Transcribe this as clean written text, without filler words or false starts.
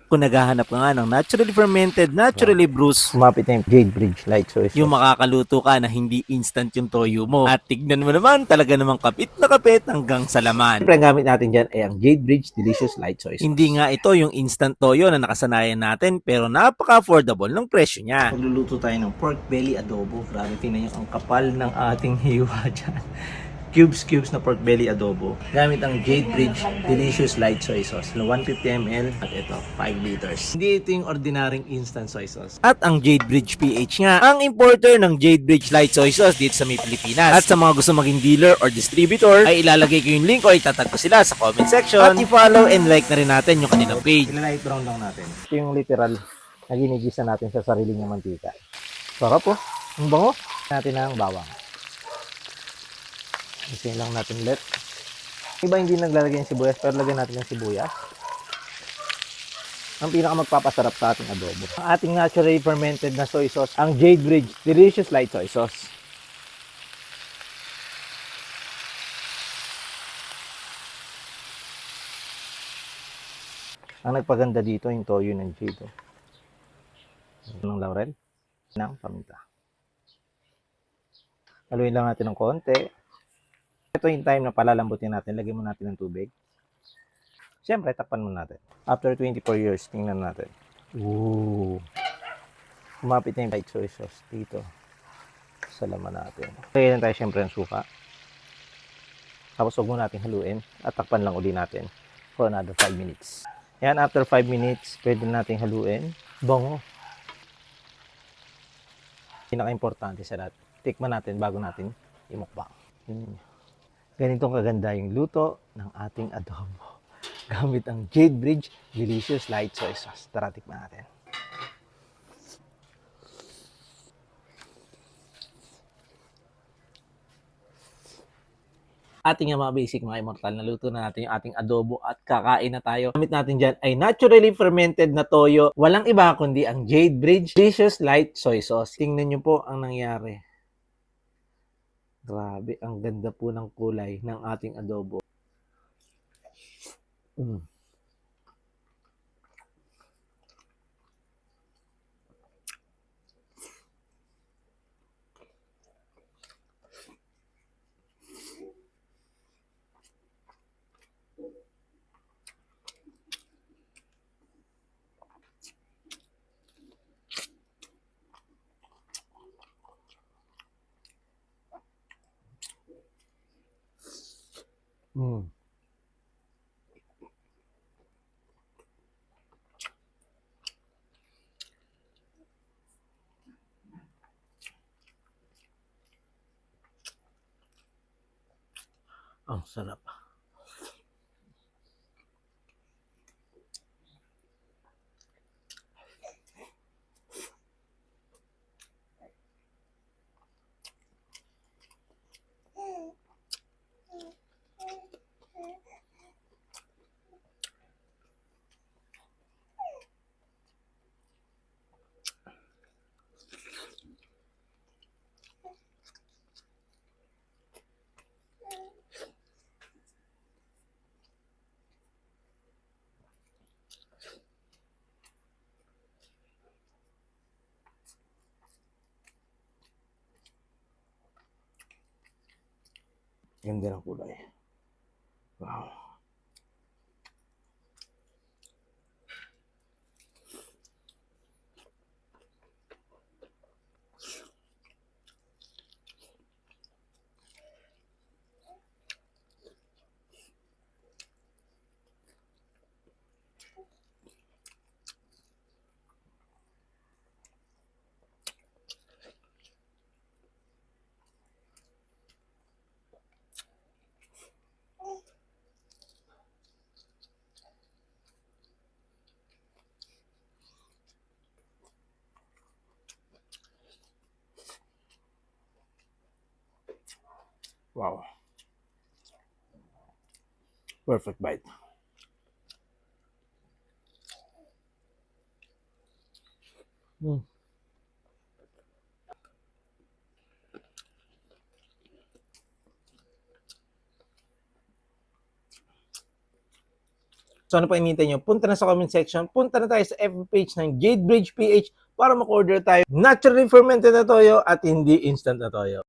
Kung naghahanap ka nga ng naturally fermented, naturally bruised, Kumapit na yung Jade Bridge Light Soy Sauce. yung makakaluto ka na hindi instant yung toyo mo. At tignan mo naman, talaga namang kapit na kapit hanggang sa laman. Siyempre, ang gamit natin dyan ay ang Jade Bridge Delicious Light Soy Sauce. Hindi nga ito yung instant toyo na nakasanayan natin, pero napaka-affordable ng presyo niya. Magluluto tayo ng pork belly adobo. Grabe, tingnan nyo ang kapal ng ating hiwa dyan. Cubes na pork belly adobo. Gamit ang Jade Bridge Delicious Light Soy Sauce. 150 ml at ito, 5 liters. Hindi ito yung ordinaryong instant soy sauce. At ang Jade Bridge PH nga, ang importer ng Jade Bridge Light Soy Sauce dito sa may Pilipinas. At sa mga gusto maging dealer or distributor, ay ilalagay ko yung link o itatag ko sila sa comment section. At i-follow and like na rin natin yung kanilang page. Ilalight brown lang natin. Ito yung literal na ginigisa natin sa sarili ng mantika. Sarap po. Ang bango. Natin ang bawang. Isin lang natin ulit. Iba hindi naglalagay ng sibuyas, pero lagyan natin ng sibuyas. Ang pinaka magpapasarap sa ating adobo. Ang ating naturally fermented na soy sauce, ang Jade Bridge Delicious Light Soy Sauce. Ang nagpaganda dito yung toyo ng Jade. Ng laurel, ng paminta. Haluin lang natin ng konti. Ito yung time na palalambutin natin. Lagyan mo natin ng tubig. Siyempre, tapan mo natin. After 24 years, tingnan natin. Ooh. Kumapit na yung light soy sauce dito sa laman natin. Lagyan tayo siyempre ng suka. Tapos huwag mo natin haluin at takpan lang uli natin for another 5 minutes. Yan, after 5 minutes, pwede natin haluin. Bango. Pinaka-importante sa lahat. Tikman natin bago natin imukbang. Ganitong kaganda yung luto ng ating adobo. Gamit ang Jade Bridge Delicious Light Soy Sauce. Tara, tikman natin. Ating mga basic, mga immortal, naluto na natin yung ating adobo at kakain na tayo. Gamit natin dyan ay naturally fermented na toyo. Walang iba kundi ang Jade Bridge Delicious Light Soy Sauce. Tingnan nyo po ang nangyari. Grabe, ang ganda po ng kulay ng ating adobo. Ang sarap. Ganda ng kulay. Wow. Wow. Perfect bite. So ano pa hinihintay nyo? Punta na sa comment section, punta na tayo sa FB page ng Jade Bridge PH para mag-order tayo naturally fermented na toyo at hindi instant na toyo.